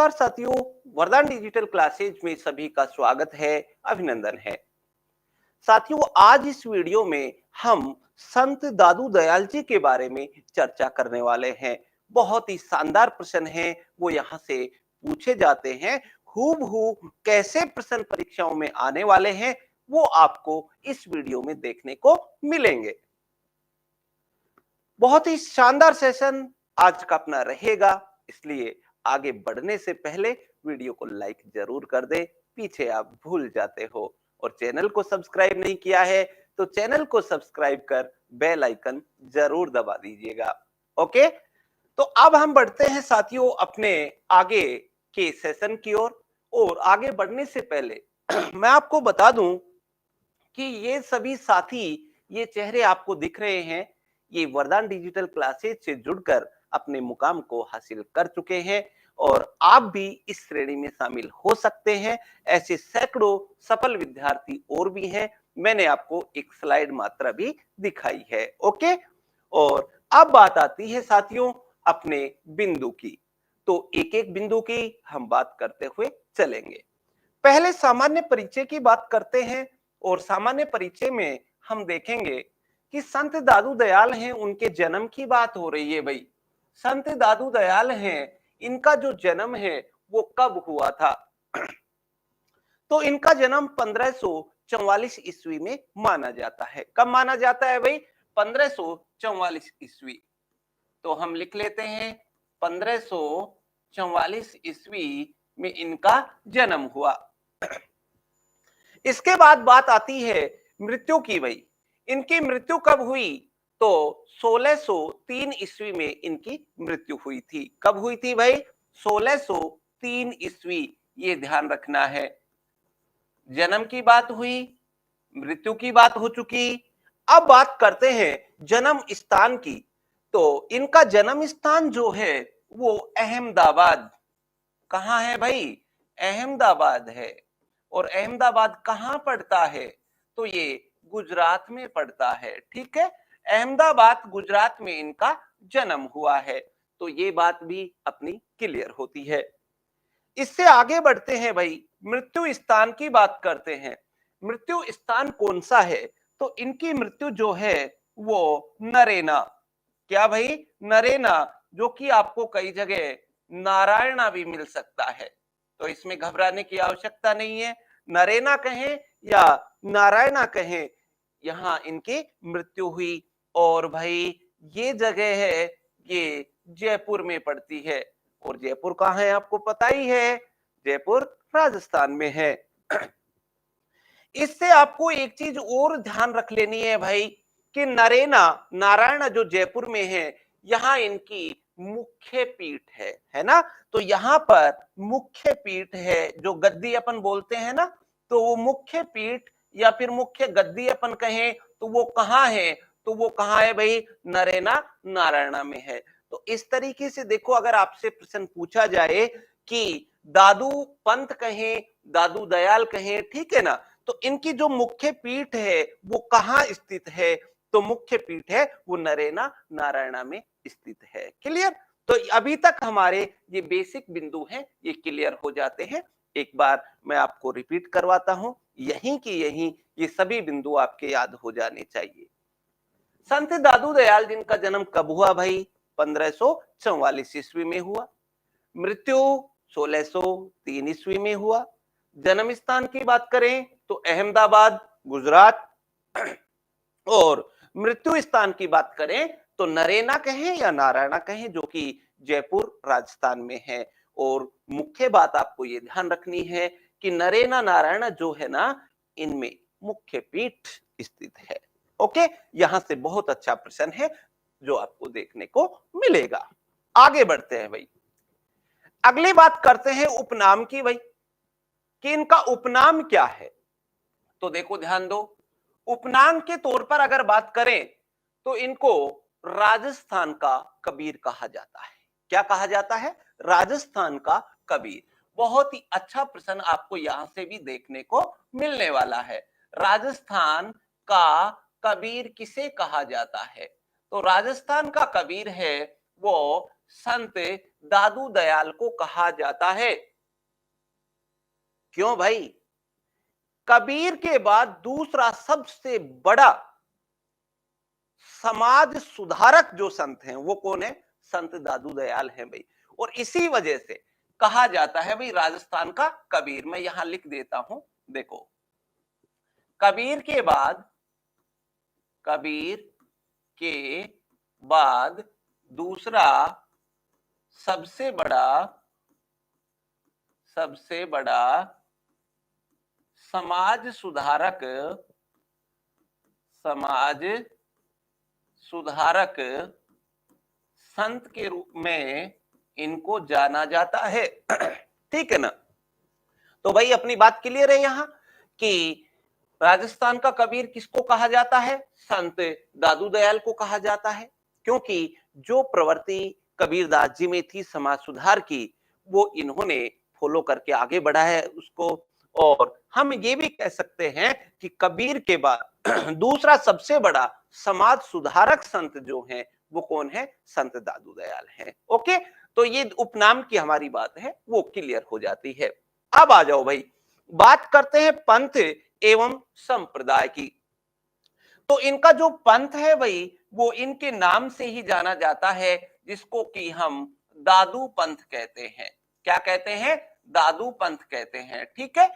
नमस्कार साथियों, वरदान डिजिटल क्लासेज में सभी का स्वागत है, अभिनंदन है। साथियों, आज इस वीडियो में हम संत दादू दयाल जी के बारे में चर्चा करने वाले हैं। बहुत ही शानदार प्रश्न हैं, वो यहाँ से पूछे जाते हैं। हूबहू कैसे प्रश्न परीक्षाओं में आने वाले हैं, वो आपको इस वीडियो में देखने को मिलेंगे। बहुत ही शानदार सेशन आज का अपना रहेगा, इसलिए आगे बढ़ने से पहले वीडियो को लाइक जरूर कर दे। पीछे आप भूल जाते हो और चैनल को सब्सक्राइब नहीं किया है तो चैनल को सब्सक्राइब कर बेल आइकन जरूर दबा दीजिएगा। ओके, तो अब हम बढ़ते हैं साथियों अपने आगे के सेशन की ओर। और आगे बढ़ने से पहले मैं आपको बता दूं कि ये सभी साथी, ये चेहरे आपको दिख रहे हैं, ये वरदान डिजिटल क्लासेज से जुड़कर अपने मुकाम को हासिल कर चुके हैं और आप भी इस श्रेणी में शामिल हो सकते हैं। ऐसे सैकड़ों सफल विद्यार्थी और भी हैं। मैंने आपको एक स्लाइड मात्रा भी दिखाई है। ओके, और अब बात आती है साथियों अपने बिंदु की। तो एक एक बिंदु की हम बात करते हुए चलेंगे। पहले सामान्य परिचय की बात करते हैं और सामान्य परिचय में हम देखेंगे कि संत दादू दयाल हैं, उनके जन्म की बात हो रही है भाई। संत दादू दयाल हैं, इनका जो जन्म है वो कब हुआ था? तो इनका जन्म 1544 ईस्वी में माना जाता है। कब माना जाता है भाई? 1544 ईस्वी। तो हम लिख लेते हैं 1544 ईस्वी में इनका जन्म हुआ। इसके बाद बात आती है मृत्यु की भाई। इनकी मृत्यु कब हुई? तो 1603 ईस्वी में इनकी मृत्यु हुई थी। कब हुई थी भाई? 1603 ईस्वी, ये ध्यान रखना है। जन्म की बात हुई, मृत्यु की बात हो चुकी। अब बात करते हैं जन्म स्थान की। तो इनका जन्म स्थान जो है वो अहमदाबाद। कहां है भाई? अहमदाबाद है। और अहमदाबाद कहां पड़ता है? तो ये गुजरात में पड़ता है। ठीक है, अहमदाबाद गुजरात में इनका जन्म हुआ है। तो ये बात भी अपनी क्लियर होती है। इससे आगे बढ़ते हैं भाई, मृत्यु स्थान की बात करते हैं। मृत्यु स्थान कौन सा है? तो इनकी मृत्यु जो है वो नरेना। क्या भाई? नरेना, जो कि आपको कई जगह नारायणा भी मिल सकता है। तो इसमें घबराने की आवश्यकता नहीं है। नरेना कहें या नारायणा कहें, यहां इनकी मृत्यु हुई। और भाई ये जगह है, ये जयपुर में पड़ती है। और जयपुर कहाँ है आपको पता ही है, जयपुर राजस्थान में है। इससे आपको एक चीज और ध्यान रख लेनी है भाई कि नरेना नारायण जो जयपुर में है, यहाँ इनकी मुख्य पीठ है ना। तो यहाँ पर मुख्य पीठ है, जो गद्दी अपन बोलते हैं ना, तो वो मुख्य पीठ या फिर मुख्य गद्दी अपन कहें तो वो कहाँ है? तो वो कहाँ है भाई? नरेना नारायणा में है। तो इस तरीके से देखो, अगर आपसे प्रश्न पूछा जाए कि दादू पंत कहें, दादू दयाल कहें, ठीक है ना, तो इनकी जो मुख्य पीठ है वो कहाँ स्थित है? तो मुख्य पीठ है वो नरेना नारायणा में स्थित है। क्लियर? तो अभी तक हमारे ये बेसिक बिंदु हैं, ये क्लियर हो जाते हैं। एक बार मैं आपको रिपीट करवाता हूं, यहीं की यहीं ये सभी बिंदु आपके याद हो जाने चाहिए। संत दादू दयाल जिनका जन्म कब हुआ भाई? 1544 ईस्वी में हुआ। मृत्यु 1603 ईस्वी में हुआ। जन्म स्थान की बात करें तो अहमदाबाद गुजरात। और मृत्यु स्थान की बात करें तो नरेना कहें या नारायणा कहें, जो कि जयपुर राजस्थान में है। और मुख्य बात आपको ये ध्यान रखनी है कि नरेना नारायणा जो है ना, इनमें मुख्य पीठ स्थित है। ओके, यहां से बहुत अच्छा प्रश्न है जो आपको देखने को मिलेगा। आगे बढ़ते हैं भाई, अगली बात करते हैं उपनाम की भाई, कि इनका उपनाम क्या है। तो देखो ध्यान दो, उपनाम के तौर पर अगर बात करें तो इनको राजस्थान का कबीर कहा जाता है। क्या कहा जाता है? राजस्थान का कबीर। बहुत ही अच्छा प्रश्न आपको यहां से भी देखने को मिलने वाला है। राजस्थान का कबीर किसे कहा जाता है? तो राजस्थान का कबीर है वो संत दादू दयाल को कहा जाता है। क्यों भाई? कबीर के बाद दूसरा सबसे बड़ा समाज सुधारक जो संत हैं वो कौन है? संत दादू दयाल हैं भाई। और इसी वजह से कहा जाता है भाई राजस्थान का कबीर। मैं यहां लिख देता हूं, देखो, कबीर के बाद, कबीर के बाद दूसरा सबसे बड़ा, सबसे बड़ा समाज सुधारक, समाज सुधारक संत के रूप में इनको जाना जाता है। ठीक है ना? तो भाई अपनी बात क्लियर है यहां कि राजस्थान का कबीर किसको कहा जाता है? संत दादू दयाल को कहा जाता है। क्योंकि जो प्रवृत्ति कबीरदास जी में थी समाज सुधार की, वो इन्होंने फॉलो करके आगे बढ़ा है उसको। और हम ये भी कह सकते हैं कि कबीर के बाद दूसरा सबसे बड़ा समाज सुधारक संत जो हैं वो कौन है? संत दादू दयाल हैं। ओके, तो ये उपनाम की हमारी बात है वो क्लियर हो जाती है। अब आ जाओ भाई, बात करते हैं पंथ एवं संप्रदाय की। तो इनका जो पंथ है भाई वो इनके नाम से ही जाना जाता है, जिसको कि हम दादू पंथ कहते हैं। क्या कहते हैं? दादू पंथ कहते हैं। ठीक है,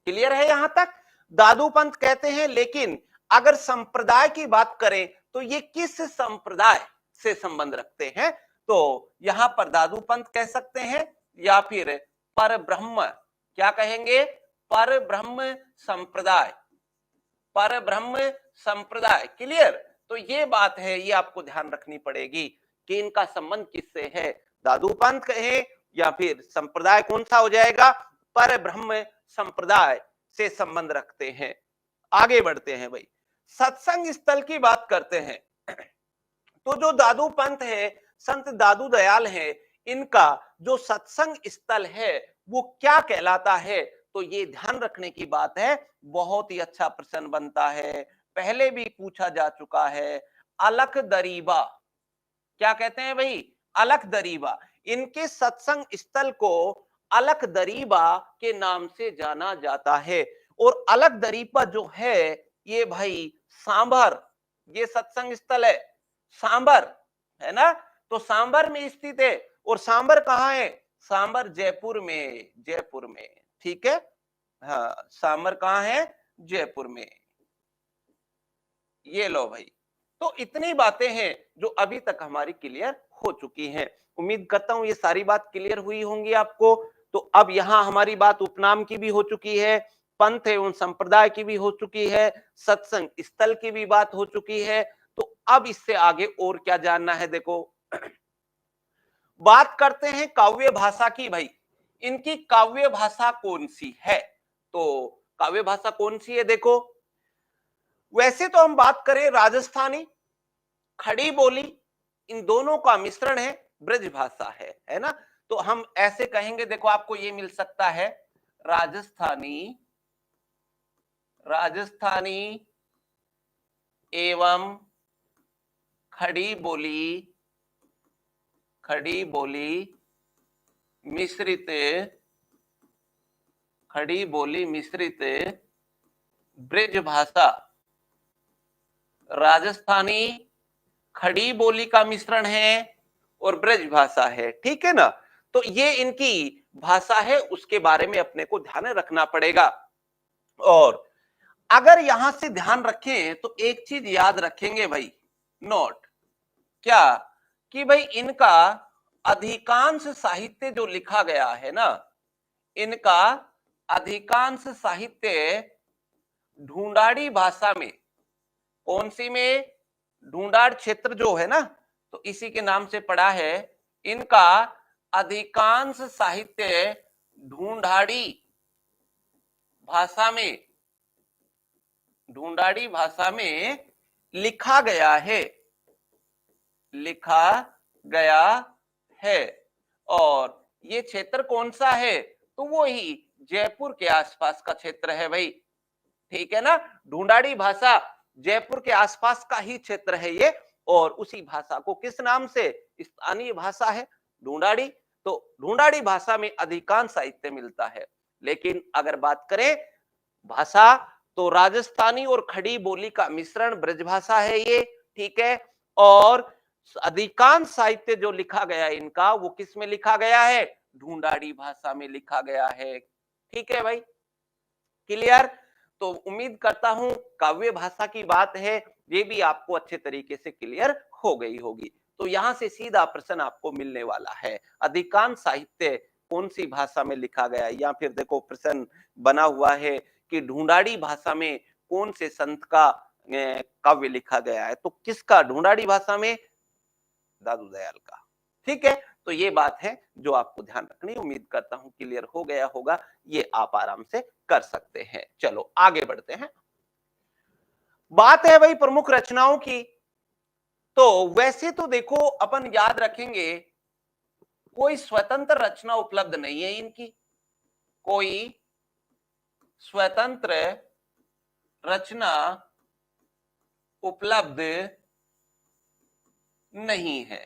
क्लियर है यहां तक? दादू पंथ कहते हैं। लेकिन अगर संप्रदाय की बात करें तो ये किस संप्रदाय से संबंध रखते हैं? तो यहां पर दादू पंथ कह सकते हैं या फिर पर ब्रह्म, क्या कहेंगे? पर ब्रह्म संप्रदाय, पर ब्रह्म संप्रदाय। क्लियर? तो ये बात है, ये आपको ध्यान रखनी पड़ेगी कि इनका संबंध किससे है, दादू पंथ कहे या फिर संप्रदाय कौन सा हो जाएगा? पर ब्रह्म संप्रदाय से संबंध रखते हैं। आगे बढ़ते हैं भाई, सत्संग स्थल की बात करते हैं। तो जो दादू पंथ है, संत दादू दयाल है, इनका जो सत्संग स्थल है वो क्या कहलाता है? तो ये ध्यान रखने की बात है, बहुत ही अच्छा प्रश्न बनता है, पहले भी पूछा जा चुका है। अलख दरीबा, क्या कहते हैं भाई? अलख दरीबा। इनके सत्संग स्थल को अलख दरीबा के नाम से जाना जाता है। और अलख दरीबा जो है ये भाई सांभर, ये सत्संग स्थल है सांभर, है ना? तो सांभर में स्थित है। और सांभर कहाँ है? सांभर जयपुर में, जयपुर में। ठीक है, हाँ, सांभर कहाँ है? जयपुर में। ये लो भाई, तो इतनी बातें हैं जो अभी तक हमारी क्लियर हो चुकी हैं। उम्मीद करता हूं ये सारी बात क्लियर हुई होंगी आपको। तो अब यहां हमारी बात उपनाम की भी हो चुकी है, पंथ एवं संप्रदाय की भी हो चुकी है, सत्संग स्थल की भी बात हो चुकी है। तो अब इससे आगे और क्या जानना है? देखो, बात करते हैं काव्य भाषा की भाई। इनकी काव्य भाषा कौन सी है? तो काव्य भाषा कौन सी है? देखो, वैसे तो हम बात करें राजस्थानी, खड़ी बोली, इन दोनों का मिश्रण है, ब्रज भाषा है ना? तो हम ऐसे कहेंगे, देखो आपको ये मिल सकता है राजस्थानी, राजस्थानी एवं खड़ी बोली, खड़ी बोली मिश्रित, खड़ी बोली मिश्रित ब्रज भाषा। राजस्थानी खड़ी बोली का मिश्रण है और ब्रज भाषा है। ठीक है ना? तो ये इनकी भाषा है, उसके बारे में अपने को ध्यान रखना पड़ेगा। और अगर यहां से ध्यान रखें तो एक चीज याद रखेंगे भाई, नोट, क्या कि भाई इनका अधिकांश साहित्य जो लिखा गया है ना, इनका अधिकांश साहित्य ढूंढाड़ी भाषा में, कौन सी में? ढूंढाड़ क्षेत्र जो है ना, तो इसी के नाम से पड़ा है। इनका अधिकांश साहित्य ढूंढाड़ी भाषा में, ढूंढाड़ी भाषा में लिखा गया है, लिखा गया है। और ये क्षेत्र कौन सा है? तो वो ही जयपुर के आसपास का क्षेत्र है भाई। ठीक है ना? ढूंढाड़ी भाषा जयपुर के आसपास का ही क्षेत्र है ये। और उसी भाषा को किस नाम से? स्थानीय भाषा है, ढूंढाड़ी। तो ढूंढाड़ी भाषा में अधिकांश साहित्य मिलता है। लेकिन अगर बात करें भाषा, तो राजस्थानी और खड़ी बोली का मिश्रण ब्रजभाषा है ये, ठीक है। और अधिकांश साहित्य जो लिखा गया है इनका, वो किस में लिखा गया है? ढूंढाड़ी भाषा में लिखा गया है। ठीक है भाई, क्लियर? तो उम्मीद करता हूं काव्य भाषा की बात है ये भी आपको अच्छे तरीके से क्लियर हो गई होगी। तो यहां से सीधा प्रश्न आपको मिलने वाला है, अधिकांश साहित्य कौन सी भाषा में लिखा गया है? या फिर देखो प्रश्न बना हुआ है कि ढूंढाड़ी भाषा में कौन से संत का काव्य लिखा गया है? तो किसका? ढूंढाड़ी भाषा में दादू दयाल का। ठीक है, तो ये बात है जो आपको ध्यान रखनी। उम्मीद करता हूं क्लियर हो गया होगा, ये आप आराम से कर सकते हैं। चलो आगे बढ़ते हैं। बात है भाई प्रमुख रचनाओं की। तो वैसे तो देखो अपन याद रखेंगे कोई स्वतंत्र रचना उपलब्ध नहीं है इनकी, कोई स्वतंत्र रचना उपलब्ध नहीं है।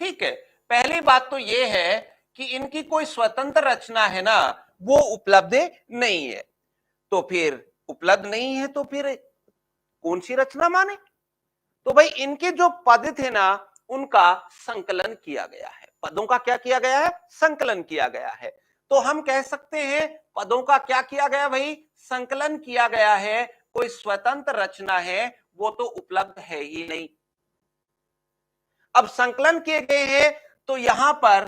ठीक है, पहली बात तो यह है कि इनकी कोई स्वतंत्र रचना है ना, वो उपलब्ध नहीं है। तो फिर उपलब्ध नहीं है तो फिर कौन सी रचना माने? तो भाई इनके जो पद थे ना, उनका संकलन किया गया है। पदों का क्या किया गया है? संकलन किया गया है। तो हम कह सकते हैं पदों का क्या किया गया भाई? संकलन किया गया है। कोई स्वतंत्र रचना है वो तो उपलब्ध है ही नहीं। अब संकलन किए गए हैं तो यहां पर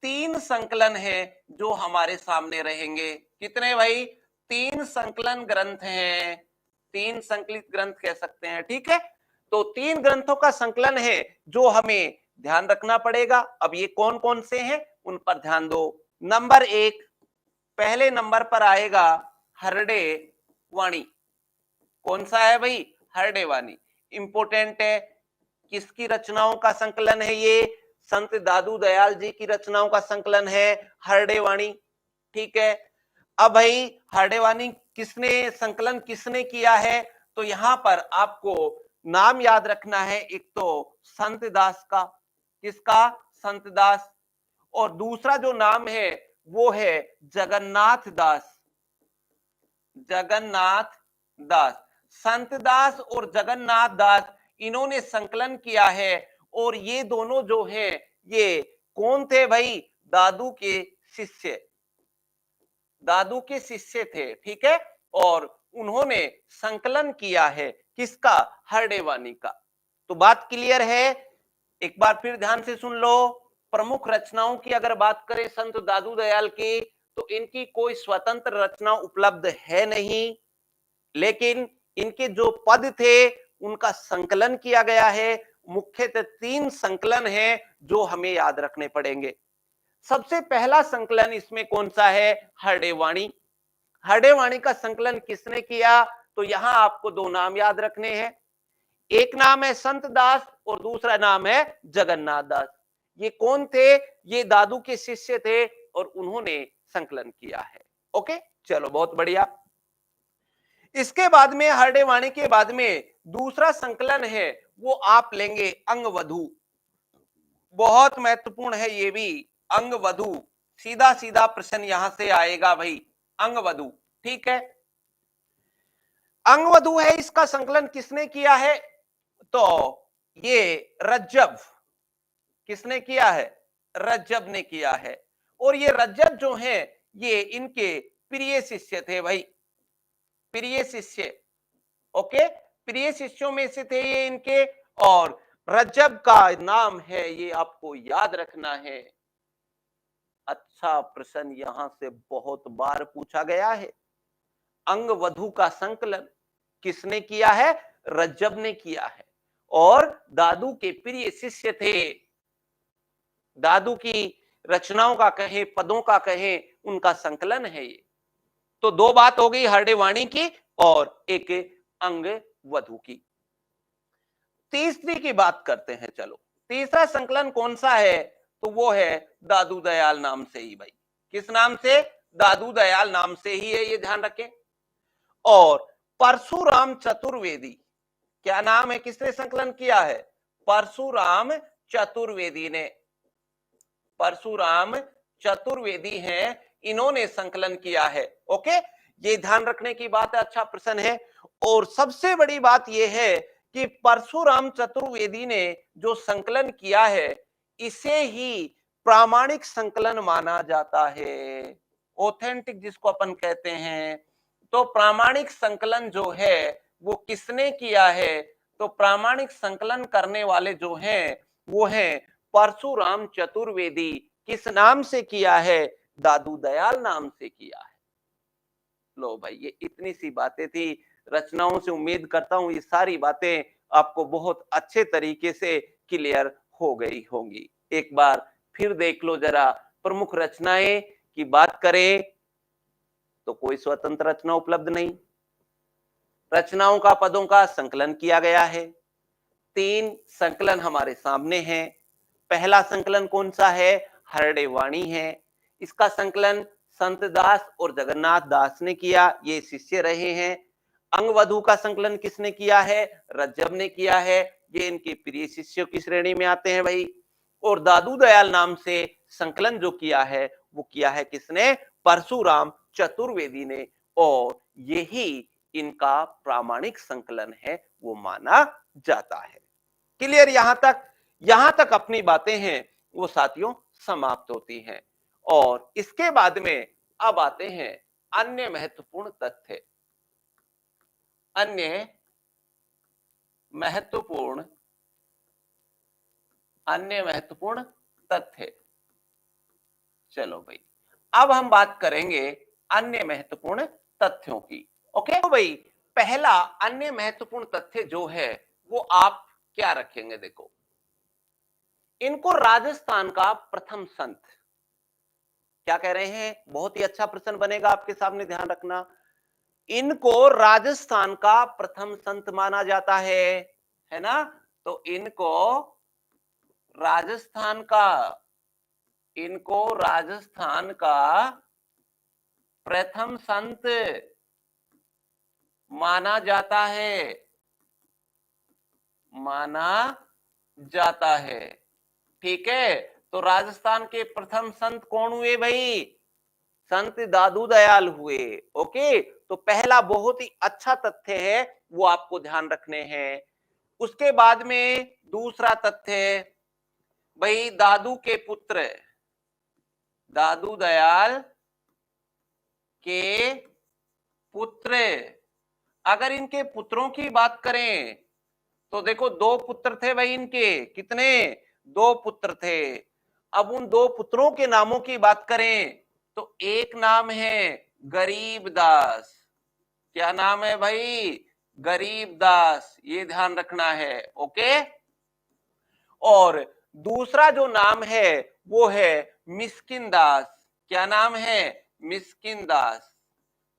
3 संकलन है जो हमारे सामने रहेंगे। कितने भाई? 3 संकलन ग्रंथ हैं, 3 संकलित ग्रंथ कह सकते हैं। ठीक है, तो 3 ग्रंथों का संकलन है जो हमें ध्यान रखना पड़ेगा। अब ये कौन कौन से हैं उन पर ध्यान दो। नंबर 1, पहले नंबर पर आएगा हरडे वाणी। कौन सा है भाई? हरडे वाणी। इंपोर्टेंट है, किसकी रचनाओं का संकलन है ये? संत दादू दयाल जी की रचनाओं का संकलन है हरडे वाणी। ठीक है, अब भाई हरडे वाणी किसने संकलन किसने किया है? तो यहां पर आपको नाम याद रखना है, एक तो संत दास का। किसका? संत दास। और दूसरा जो नाम है वो है जगन्नाथ दास। जगन्नाथ दास, संत दास और जगन्नाथ दास, इन्होंने संकलन किया है। और ये दोनों जो है ये कौन थे भाई? दादू के शिष्य, दादू के शिष्य थे। ठीक है, और उन्होंने संकलन किया है किसका? हरडे वाणी का। तो बात क्लियर है? एक बार फिर ध्यान से सुन लो। प्रमुख रचनाओं की अगर बात करें संत दादू दयाल की, तो इनकी कोई स्वतंत्र रचना उपलब्ध है नहीं, लेकिन इनके जो पद थे उनका संकलन किया गया है। मुख्यतः 3 संकलन है जो हमें याद रखने पड़ेंगे। सबसे पहला संकलन इसमें कौन सा है? हरडे वाणी। हरडे वाणी का संकलन किसने किया? तो यहां आपको 2 नाम याद रखने हैं, एक नाम है संत दास और दूसरा नाम है जगन्नाथ दास। ये कौन थे? ये दादू के शिष्य थे और उन्होंने संकलन किया है। ओके, चलो बहुत बढ़िया। इसके बाद में हरडे वाणी के बाद में दूसरा संकलन है वो आप लेंगे अंगवधू। बहुत महत्वपूर्ण है ये भी, अंगवधू। सीधा सीधा प्रश्न यहां से आएगा भाई, अंगवधू। ठीक है, अंगवधू है, इसका संकलन किसने किया है? तो ये रज्जब। किसने किया है? रज्जब ने किया है। और ये रज्जब जो है ये इनके प्रिय शिष्य थे भाई, प्रिय शिष्य। ओके, प्रिय शिष्यों में से थे ये इनके। और रज्जब का नाम है, ये आपको याद रखना है। अच्छा प्रश्न यहां से बहुत बार पूछा गया है। अंगवधू का संकलन किसने किया है? रज्जब ने किया है। और दादू के प्रिय शिष्य थे, दादू की रचनाओं का कहें, पदों का कहें, उनका संकलन है ये। तो 2 बात हो गई हरडे वाणी की और एक अंगवधू की। तीसरी की बात करते हैं। चलो, तीसरा संकलन कौन सा है? तो वो है दादू दयाल नाम से ही भाई। किस नाम से? दादू दयाल नाम से ही है, ये ध्यान रखें। और परशुराम चतुर्वेदी, क्या नाम है? किसने संकलन किया है? परशुराम चतुर्वेदी ने। परशुराम चतुर्वेदी हैं, इन्होंने संकलन किया है। ओके, ये ध्यान रखने की बात है, अच्छा प्रश्न है। और सबसे बड़ी बात यह है कि परशुराम चतुर्वेदी ने जो संकलन किया है, इसे ही प्रामाणिक संकलन माना जाता है, ऑथेंटिक जिसको अपन कहते हैं। तो प्रामाणिक संकलन जो है वो किसने किया है? तो प्रामाणिक संकलन करने वाले जो हैं वो हैं परशुराम चतुर्वेदी। किस नाम से किया है? दादू दयाल नाम से किया है। लो भाई, ये इतनी सी बातें थी रचनाओं से। उम्मीद करता हूं ये सारी बातें आपको बहुत अच्छे तरीके से क्लियर हो गई होंगी। एक बार फिर देख लो जरा, प्रमुख रचनाएं की बात करें तो कोई स्वतंत्र रचना उपलब्ध नहीं। रचनाओं का पदों का संकलन किया गया है। 3 संकलन हमारे सामने हैं। पहला संकलन कौन सा है? हरड़े वाणी है। इसका संकलन संत दास और जगन्नाथ दास ने किया, ये शिष्य रहे हैं। अंगवधु का संकलन किसने किया है? रज्जब ने किया है, ये इनके प्रिय शिष्यों की श्रेणी में आते हैं भाई। और दादू दयाल नाम से संकलन जो किया है वो किया है किसने? परशुराम चतुर्वेदी ने। और यही इनका प्रामाणिक संकलन है, वो माना जाता है। क्लियर? यहां तक अपनी बातें हैं वो साथियों समाप्त होती हैं। और इसके बाद में अब आते हैं अन्य महत्वपूर्ण तथ्य। अन्य महत्वपूर्ण तथ्य। चलो भाई, अब हम बात करेंगे अन्य महत्वपूर्ण तथ्यों की। ओके तो भाई, पहला अन्य महत्वपूर्ण तथ्य जो है वो आप क्या रखेंगे? देखो, इनको राजस्थान का प्रथम संत, क्या कह रहे हैं? बहुत ही अच्छा प्रश्न बनेगा आपके सामने, ध्यान रखना। इनको राजस्थान का प्रथम संत माना जाता है ना? तो इनको राजस्थान का प्रथम संत माना जाता है। ठीक है, तो राजस्थान के प्रथम संत कौन हुए भाई? संत दादू दयाल हुए। ओके, तो पहला बहुत ही अच्छा तथ्य है, वो आपको ध्यान रखने हैं। उसके बाद में दूसरा तथ्य, भाई दादू के पुत्र, दादू दयाल के पुत्र, अगर इनके पुत्रों की बात करें तो देखो 2 पुत्र थे भाई इनके। कितने? 2 पुत्र थे। अब उन 2 पुत्रों के नामों की बात करें तो एक नाम है गरीबदास। क्या नाम है भाई? गरीबदास, ये ध्यान रखना है। ओके, और दूसरा जो नाम है वो है मिस्किन दास। क्या नाम है? मिस्किन दास।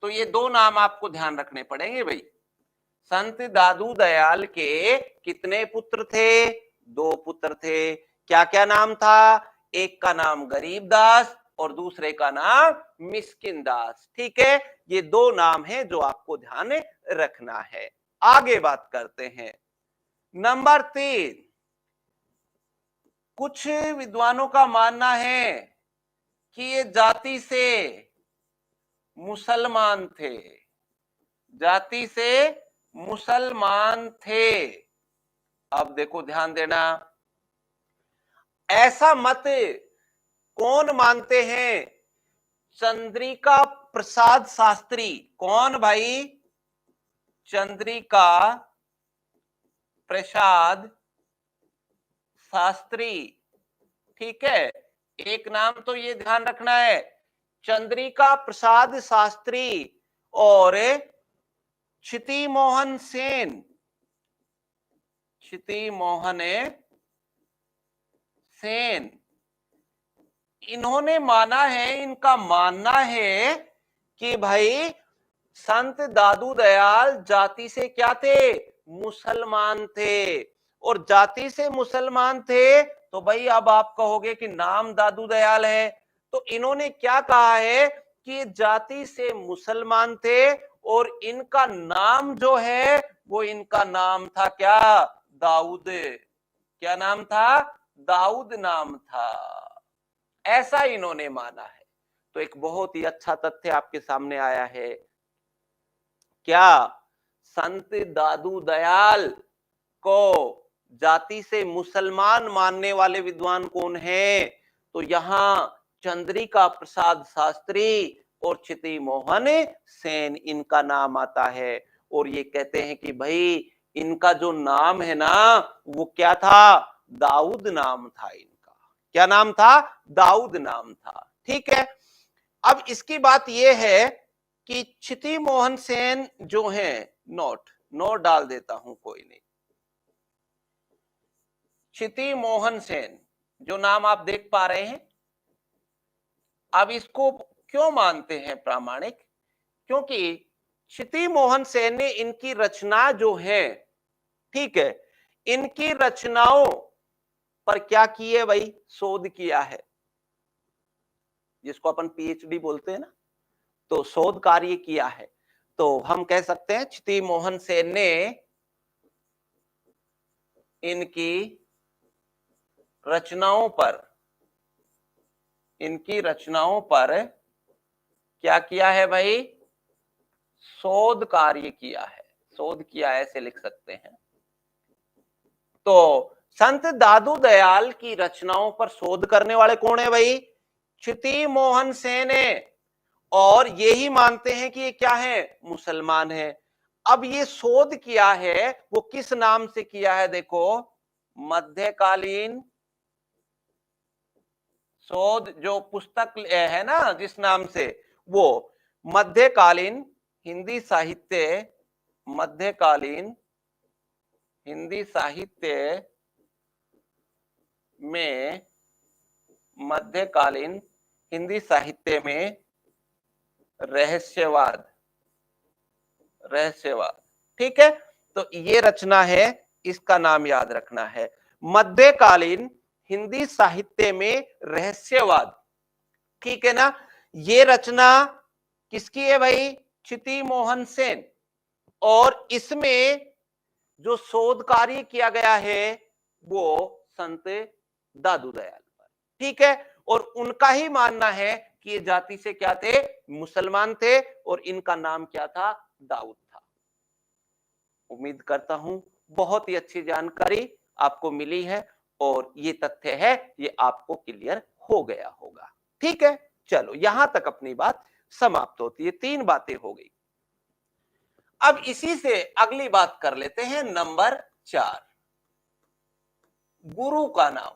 तो ये 2 नाम आपको ध्यान रखने पड़ेंगे भाई। संत दादू दयाल के कितने पुत्र थे? 2 पुत्र थे। क्या क्या नाम था? एक का नाम गरीबदास और दूसरे का नाम मिस्किन दास। ठीक है, ये 2 नाम हैं जो आपको ध्यान रखना है। आगे बात करते हैं। नंबर 3, कुछ विद्वानों का मानना है कि ये जाति से मुसलमान थे। जाति से मुसलमान थे। अब देखो ध्यान देना, ऐसा मत कौन मानते हैं? चंद्रिका प्रसाद शास्त्री। कौन भाई? चंद्रिका प्रसाद शास्त्री। ठीक है, एक नाम तो ये ध्यान रखना है, चंद्रिका प्रसाद शास्त्री और क्षिति मोहन सेन। क्षिति मोहन सेन, इन्होंने माना है, इनका मानना है कि भाई संत दादू दयाल जाति से क्या थे? मुसलमान थे। और जाति से मुसलमान थे तो भाई अब आप कहोगे कि नाम दादू दयाल है, तो इन्होंने क्या कहा है कि जाति से मुसलमान थे और इनका नाम जो है वो इनका नाम था क्या? दाऊद। क्या नाम था? दाऊद नाम था। ऐसा इन्होंने माना है। तो एक बहुत ही अच्छा तथ्य आपके सामने आया है। क्या संत दादू दयाल को जाति से मुसलमान मानने वाले विद्वान कौन है? तो यहाँ चंद्रिका प्रसाद शास्त्री और क्षिति मोहन सेन इनका नाम आता है। और ये कहते हैं कि भाई इनका जो नाम है ना वो क्या था? दाऊद नाम था इनका। क्या नाम था? दाऊद नाम था। ठीक है। अब इसकी बात यह है कि क्षिति मोहन सेन जो है, नोट डाल देता हूं, कोई नहीं। क्षिति मोहन सेन जो नाम आप देख पा रहे हैं, अब इसको क्यों मानते हैं प्रामाणिक? क्योंकि क्षिति मोहन सेन ने इनकी रचना जो है, ठीक है, इनकी रचनाओं पर क्या किए भाई? शोध किया है, जिसको अपन पीएचडी बोलते हैं ना, तो शोध कार्य किया है। तो हम कह सकते हैं क्षिति मोहन सेन ने इनकी रचनाओं पर क्या किया है भाई? शोध कार्य किया है। शोध किया ऐसे लिख सकते हैं। तो संत दादू दयाल की रचनाओं पर शोध करने वाले कौन है भाई? क्षिति मोहन सेन है। और यही मानते हैं कि ये क्या है? मुसलमान है। अब ये शोध किया है वो किस नाम से किया है? देखो, मध्यकालीन शोध जो पुस्तक है ना जिस नाम से, वो मध्यकालीन हिंदी साहित्य में मध्यकालीन हिंदी साहित्य में रहस्यवाद। ठीक है। तो ये रचना है, इसका नाम याद रखना है, मध्यकालीन हिंदी साहित्य में रहस्यवाद। ठीक है ना। ये रचना किसकी है भाई? क्षिति मोहन सेन। और इसमें जो शोध कार्य किया गया है वो संत दादू दयाल पर। ठीक है। और उनका ही मानना है कि ये जाति से क्या थे? मुसलमान थे। और इनका नाम क्या था? दाऊद था। उम्मीद करता हूं बहुत ही अच्छी जानकारी आपको मिली है और ये तथ्य है ये आपको क्लियर हो गया होगा। ठीक है। चलो यहां तक अपनी बात समाप्त होती है। 3 बातें हो गई। अब इसी से अगली बात कर लेते हैं, नंबर 4, गुरु का नाम।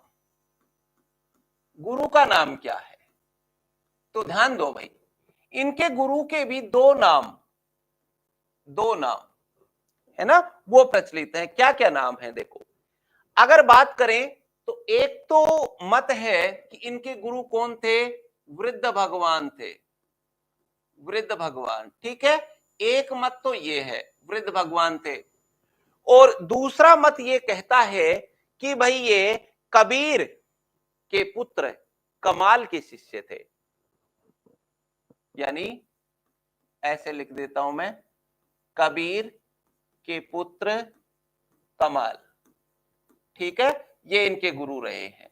गुरु का नाम क्या है? तो ध्यान दो भाई, इनके गुरु के भी दो नाम है ना, वो प्रचलित है। क्या क्या नाम है? देखो, अगर बात करें तो एक तो मत है कि इनके गुरु कौन थे? वृद्ध भगवान थे। वृद्ध भगवान, ठीक है। एक मत तो ये है, वृद्ध भगवान थे। और दूसरा मत ये कहता है कि भाई ये कबीर के पुत्र कमाल के शिष्य थे। यानी ऐसे लिख देता हूं मैं, कबीर के पुत्र कमाल। ठीक है। ये इनके गुरु रहे हैं।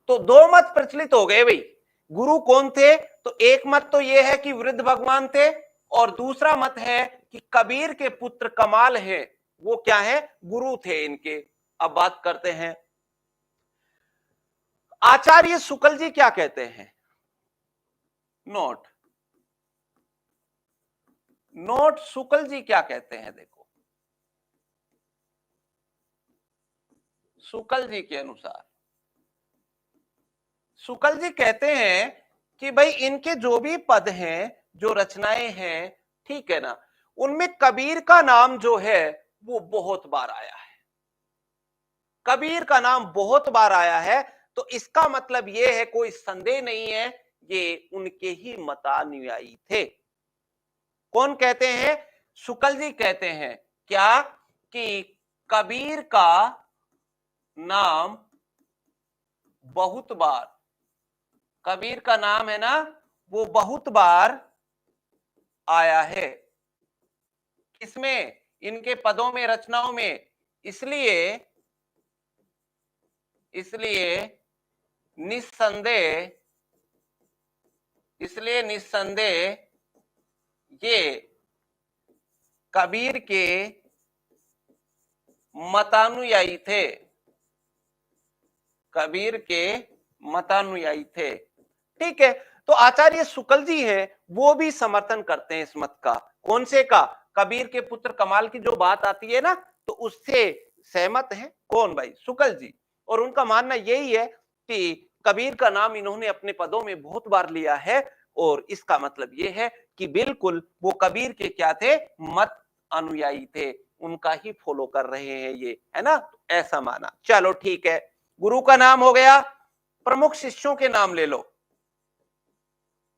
तो 2 मत प्रचलित हो गए भाई। गुरु कौन थे? तो एक मत तो ये है कि वृद्ध भगवान थे, और दूसरा मत है कि कबीर के पुत्र कमाल है, वो क्या है? गुरु थे इनके। अब बात करते हैं, आचार्य शुक्ल जी क्या कहते हैं? नोट शुक्ल जी क्या कहते हैं? देखो, शुक्ल जी के अनुसार, शुक्ल जी कहते हैं कि भाई इनके जो भी पद हैं, जो रचनाएं हैं, ठीक है ना, उनमें कबीर का नाम जो है वो बहुत बार आया है। कबीर का नाम बहुत बार आया है। तो इसका मतलब यह है, कोई संदेह नहीं है, ये उनके ही मतानुयायी थे। कौन कहते हैं? शुक्ल जी कहते हैं क्या? कि कबीर का नाम बहुत बार, कबीर का नाम है ना वो बहुत बार आया है। किसमें? इनके पदों में, रचनाओं में। इसलिए निस्संदेह इसलिए निस्संदेह ये कबीर के मतानुयायी थे, कबीर के मतानुयायी थे। ठीक है, तो आचार्य शुक्ल जी हैं, वो भी समर्थन करते हैं इस मत का। कौन से का? कबीर के पुत्र कमाल की जो बात आती है ना, तो उससे सहमत हैं। कौन भाई? शुक्ल जी। और उनका मानना यही है कि कबीर का नाम इन्होंने अपने पदों में बहुत बार लिया है, और इसका मतलब यह है कि बिल्कुल वो कबीर के क्या थे? मत अनुयायी थे, उनका ही फॉलो कर रहे हैं ये, है ना? ऐसा माना। चलो ठीक है, गुरु का नाम हो गया। प्रमुख शिष्यों के नाम ले लो।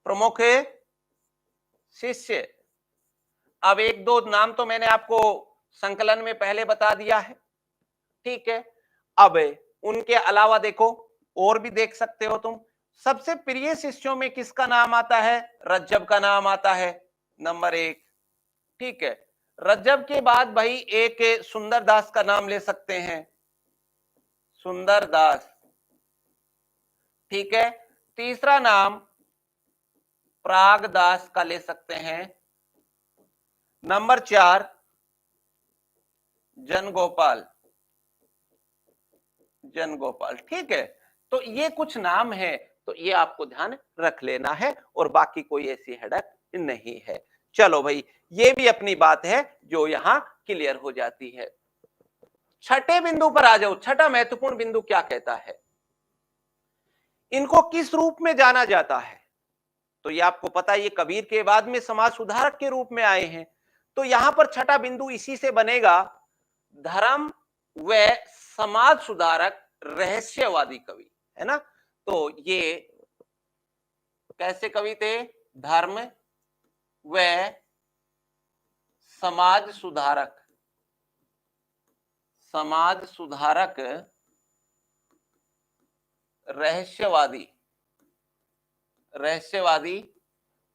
प्रमुख शिष्य, अब एक दो नाम तो मैंने आपको संकलन में पहले बता दिया है। ठीक है, अब उनके अलावा देखो, और भी देख सकते हो तुम। सबसे प्रिय शिष्यों में किसका नाम आता है? रज्जब का नाम आता है, नंबर 1। ठीक है, रज्जब के बाद भाई एक सुंदर दास का नाम ले सकते हैं, सुंदर दास। ठीक है, तीसरा नाम प्रागदास का ले सकते हैं। नंबर 4 जनगोपाल, जनगोपाल। ठीक है, तो ये कुछ नाम है, तो ये आपको ध्यान रख लेना है, और बाकी कोई ऐसी हेडक नहीं है। चलो भाई, ये भी अपनी बात है जो यहां क्लियर हो जाती है। छठे बिंदु पर आ जाओ। छठा महत्वपूर्ण बिंदु क्या कहता है? इनको किस रूप में जाना जाता है? तो ये आपको पता है, ये कबीर के बाद में समाज सुधारक के रूप में आए हैं। तो यहां पर छठा बिंदु इसी से बनेगा, धर्म व समाज सुधारक रहस्यवादी कवि, है ना? तो ये कैसे कवि थे? धर्म व समाज सुधारक, समाज सुधारक रहस्यवादी, रहस्यवादी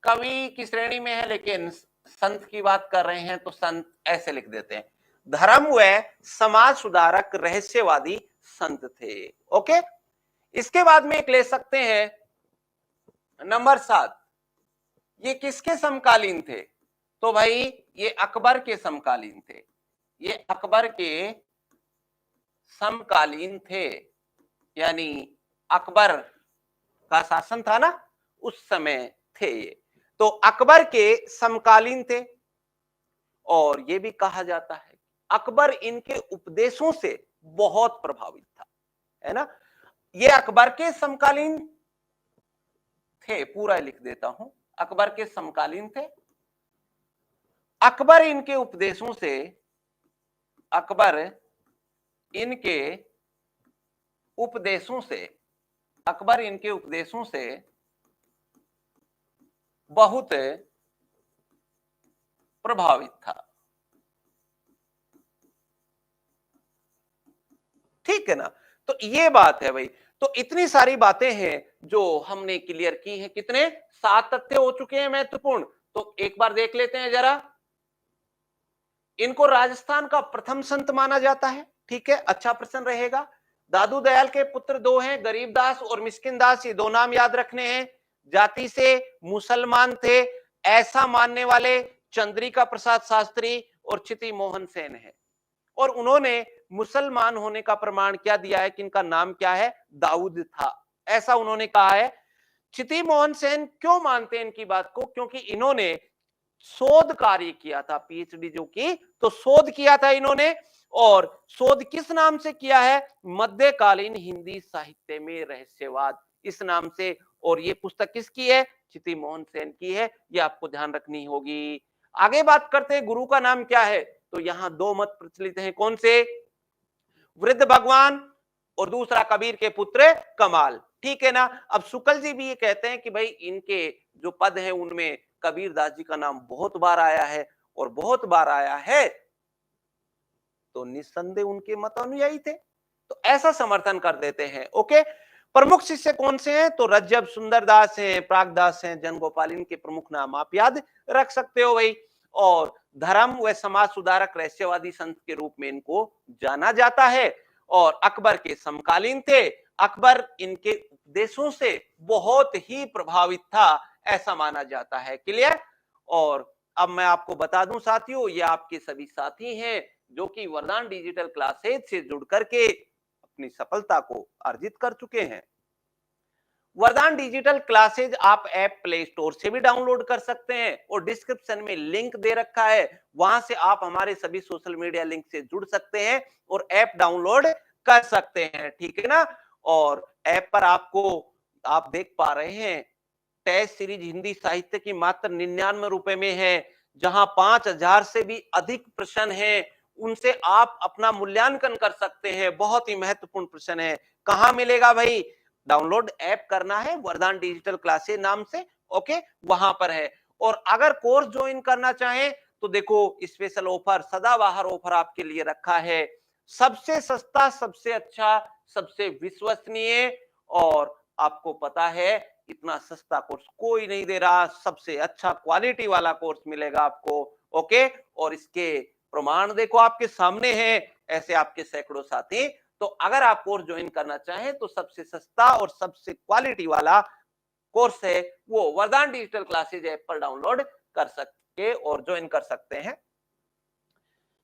कवि की श्रेणी में है, लेकिन संत की बात कर रहे हैं तो संत ऐसे लिख देते हैं, धर्म व समाज सुधारक रहस्यवादी संत थे। ओके, इसके बाद में एक ले सकते हैं नंबर 7। ये किसके समकालीन थे? तो भाई ये अकबर के समकालीन थे, ये अकबर के समकालीन थे, यानी अकबर का शासन था ना, उस समय थे ये। तो अकबर के समकालीन थे, और ये भी कहा जाता है अकबर इनके उपदेशों से बहुत प्रभावित था, है ना? ये अकबर के समकालीन थे, पूरा लिख देता हूं, अकबर के समकालीन थे। अकबर इनके उपदेशों से, अकबर इनके उपदेशों से, अकबर इनके उपदेशों से बहुत प्रभावित था। ठीक है ना? तो ये बात है भाई। तो इतनी सारी बातें हैं जो हमने क्लियर की हैं। कितने? 7 तथ्य हो चुके हैं महत्वपूर्ण। तो एक बार देख लेते हैं जरा। इनको राजस्थान का प्रथम संत माना जाता है। ठीक है, अच्छा प्रश्न रहेगा। दादू दयाल के पुत्र 2 हैं, गरीबदास और मिस्किन दास, ये 2 नाम याद रखने हैं। जाति से मुसलमान थे, ऐसा मानने वाले चंद्रिका प्रसाद शास्त्री और चिति मोहन सेन है। और उन्होंने मुसलमान होने का प्रमाण क्या दिया है कि इनका नाम क्या है? दाऊद था, ऐसा उन्होंने कहा है। चिति मोहन सेन क्यों मानते हैं इनकी बात को? क्योंकि इन्होंने शोध कार्य किया था, पीएचडी जो की, तो शोध किया था इन्होंने। और शोध किस नाम से किया है? मध्यकालीन हिंदी साहित्य में रहस्यवाद, इस नाम से। और ये पुस्तक किसकी है? चिति मोहन सेन की है, ये आपको ध्यान रखनी होगी। आगे बात करते हैं, गुरु का नाम क्या है? तो यहां 2 मत प्रचलित हैं। कौन से? वृद्ध भगवान और दूसरा कबीर के पुत्र कमाल। ठीक है ना? अब शुक्ल जी भी ये कहते हैं कि भाई इनके जो पद है उनमें कबीर दास जी का नाम बहुत बार आया है, और बहुत बार आया है, तो निस्संदेह उनके मत अनुयायी थे, तो ऐसा समर्थन कर देते हैं। ओके, प्रमुख शिष्य कौन से हैं? तो रज्जब, सुंदरदास हैं, प्रागदास हैं, जनगोपाल, इनके प्रमुख नाम आप याद रख सकते हो भाई। और धर्म व समाज सुधारक रहस्यवादी संत के रूप में इनको जाना जाता है, और अकबर के समकालीन थे। अकबर इनके उपदेशों से बहुत ही प्रभावित था, ऐसा माना जाता है। क्लियर? और अब मैं आपको बता दूं साथियों, ये आपके सभी साथी हैं जो कि वरदान डिजिटल क्लासेज से जुड़ करके अपनी सफलता को अर्जित कर चुके हैं। वरदान डिजिटल क्लासेज आप ऐप प्ले स्टोर से भी डाउनलोड कर सकते हैं और डिस्क्रिप्शन में लिंक दे रखा है, वहां से आप हमारे सभी सोशल मीडिया लिंक से जुड़ सकते हैं और ऐप डाउनलोड कर सकते हैं। ठीक है ना? और ऐप पर आपको, आप देख पा रहे हैं, टेस्ट सीरीज हिंदी साहित्य की मात्र 99 रुपए में है, जहां 5000 से भी अधिक प्रश्न हैं, उनसे आप अपना मूल्यांकन कर सकते हैं। बहुत ही महत्वपूर्ण प्रश्न है। कहां मिलेगा भाई? डाउनलोड ऐप करना है वरदान डिजिटल क्लासेस नाम से, ओके, वहां पर है। और अगर कोर्स ज्वाइन करना चाहें तो देखो स्पेशल ऑफर, सदाबहार ऑफर आपके लिए रखा है। सबसे सस्ता, सबसे अच्छा, सबसे विश्वसनीय, और आपको पता है इतना सस्ता कोर्स कोई नहीं दे रहा। सबसे अच्छा क्वालिटी वाला कोर्स मिलेगा आपको, ओके। और इसके प्रमाण देखो आपके सामने हैं, ऐसे आपके सैकड़ों साथी। तो अगर आप कोर्स ज्वाइन करना चाहें तो सबसे सस्ता और सबसे क्वालिटी वाला कोर्स है वो वरदान डिजिटल क्लासेज ऐप पर डाउनलोड कर सकते और ज्वाइन कर सकते हैं।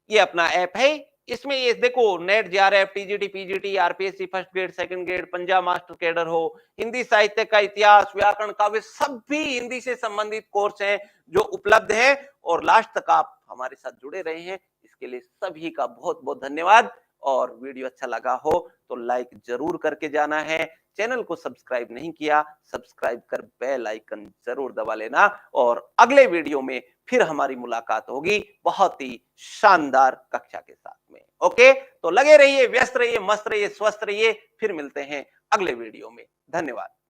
ये अपना ऐप है, इसमें ये देखो net, JRF, TGT, PGT, RPSC first grade, second grade, Punjab master cadre हो, हिंदी साहित्य का इतिहास, व्याकरण, काव्य, सभी हिंदी से संबंधित कोर्स हैं जो उपलब्ध है। और लास्ट तक आप हमारे साथ जुड़े रहे हैं, इसके लिए सभी का बहुत बहुत धन्यवाद। और वीडियो अच्छा लगा हो तो लाइक जरूर करके जाना है। चैनल को सब्सक्राइब नहीं किया, सब्सक्राइब कर बेल आइकन जरूर दबा लेना। और अगले वीडियो में फिर हमारी मुलाकात होगी बहुत ही शानदार कक्षा के साथ में, ओके। तो लगे रहिए, व्यस्त रहिए, मस्त रहिए, स्वस्थ रहिए। फिर मिलते हैं अगले वीडियो में। धन्यवाद।